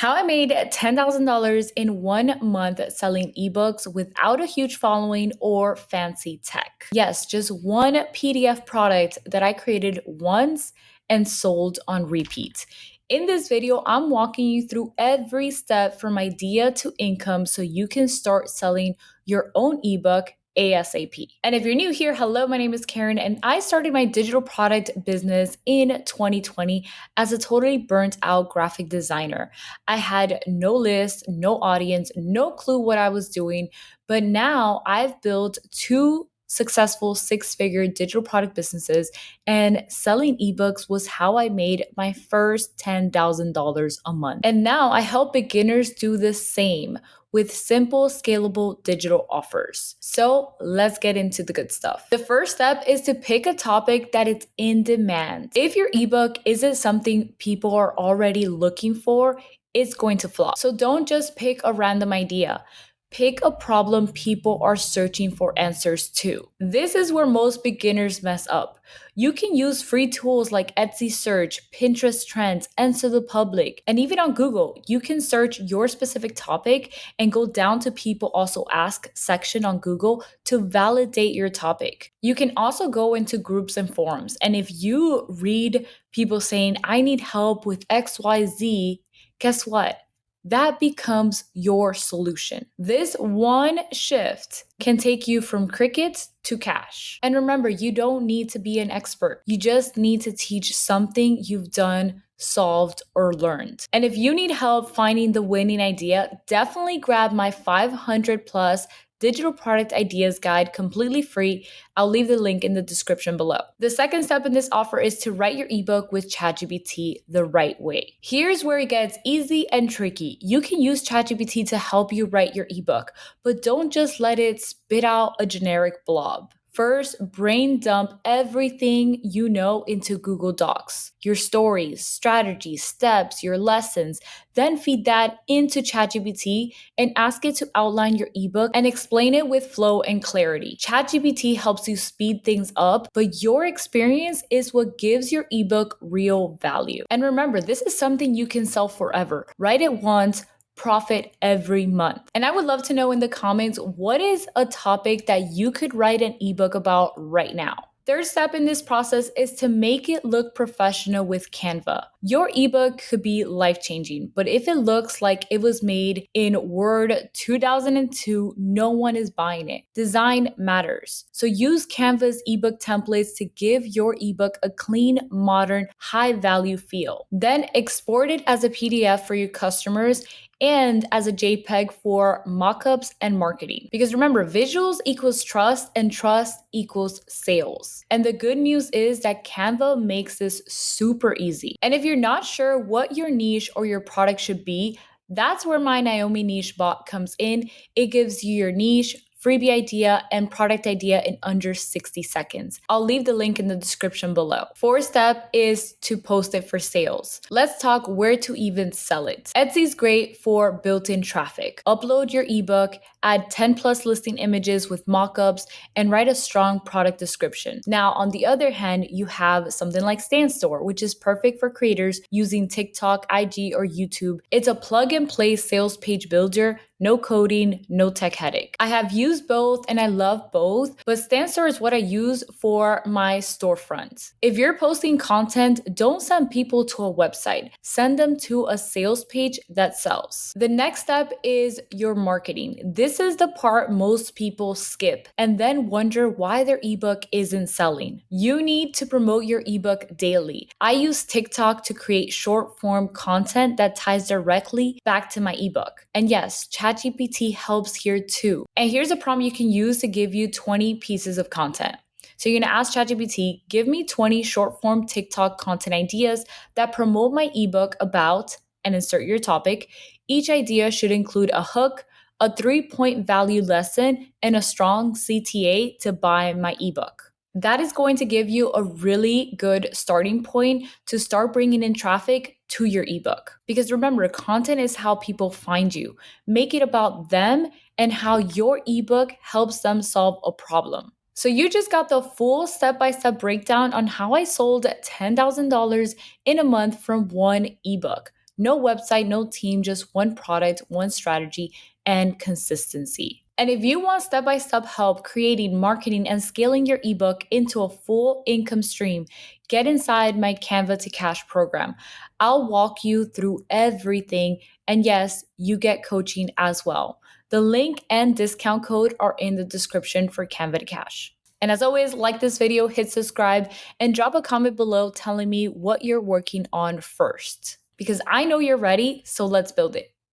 How I made $10,000 in 1 month selling ebooks without a huge following or fancy tech. Yes, just one PDF product that I created once and sold on repeat. In this video, I'm walking you through every step from idea to income so you can start selling your own ebook ASAP. And if you're new here, hello, my name is Karen, and I started my digital product business in 2020 as a totally burnt out graphic designer. I had no list, no audience, no clue what I was doing. But now I've built two successful six-figure digital product businesses, and selling ebooks was how I made my first $10,000 a month. And now I help beginners do the same with simple, scalable digital offers. So let's get into the good stuff. The first step is to pick a topic that is in demand. If your ebook isn't something people are already looking for, it's going to flop. So don't just pick a random idea. Pick a problem people are searching for answers to. This is where most beginners mess up. You can use free tools like Etsy Search, Pinterest Trends, Answer the Public, and even on Google, you can search your specific topic and go down to people also ask section on Google to validate your topic. You can also go into groups and forums, and if you read people saying, I need help with XYZ, guess what? That becomes your solution. This one shift can take you from crickets to cash. And remember, you don't need to be an expert. You just need to teach something you've done, solved, or learned. And if you need help finding the winning idea, definitely grab my 500 plus digital product ideas guide completely free. I'll leave the link in the description below. The second step in this offer is to write your ebook with ChatGPT the right way. Here's where it gets easy and tricky. You can use ChatGPT to help you write your ebook, but don't just let it spit out a generic blob. First, brain dump everything you know into Google Docs, your stories, strategies, steps, your lessons. Then feed that into ChatGPT and ask it to outline your ebook and explain it with flow and clarity. ChatGPT helps you speed things up, but your experience is what gives your ebook real value. And remember, this is something you can sell forever. Write it once, profit every month. And I would love to know in the comments, what is a topic that you could write an ebook about right now? Third step in this process is to make it look professional with Canva. Your ebook could be life-changing, but if it looks like it was made in Word 2002, no one is buying it. Design matters. So use Canva's ebook templates to give your ebook a clean, modern, high-value feel. Then export it as a PDF for your customers and as a JPEG for mockups and marketing. Because remember, visuals equals trust and trust equals sales. And the good news is that Canva makes this super easy. And if you're not sure what your niche or your product should be, that's where my Naomi Niche bot comes in. It gives you your niche, freebie idea, and product idea in under 60 seconds. I'll leave the link in the description below. Fourth step is to post it for sales. Let's talk where to even sell it. Etsy's great for built-in traffic. Upload your ebook, add 10 plus listing images with mockups, and write a strong product description. Now, on the other hand, you have something like StanStore, which is perfect for creators using TikTok, IG, or YouTube. It's a plug-and-play sales page builder. No coding, no tech headache. I have used both and I love both, but StanStore is what I use for my storefront. If you're posting content, don't send people to a website. Send them to a sales page that sells. The next step is your marketing. This is the part most people skip and then wonder why their ebook isn't selling. You need to promote your ebook daily. I use TikTok to create short form content that ties directly back to my ebook. And yes, ChatGPT helps here too. And here's a prompt you can use to give you 20 pieces of content. So you're gonna ask ChatGPT, give me 20 short form TikTok content ideas that promote my ebook about, and insert your topic. Each idea should include a hook, a 3-point value lesson, and a strong CTA to buy my ebook. That is going to give you a really good starting point to start bringing in traffic to your ebook. Because remember, content is how people find you. Make it about them and how your ebook helps them solve a problem. So you just got the full step-by-step breakdown on how I sold $10,000 in a month from one ebook. No website, no team, just one product, one strategy, and consistency. And if you want step by step help creating, marketing, and scaling your ebook into a full income stream, get inside my Canva to Cash program. I'll walk you through everything. And yes, you get coaching as well. The link and discount code are in the description for Canva to Cash. And as always, like this video, hit subscribe, and drop a comment below telling me what you're working on first. Because I know you're ready, so let's build it.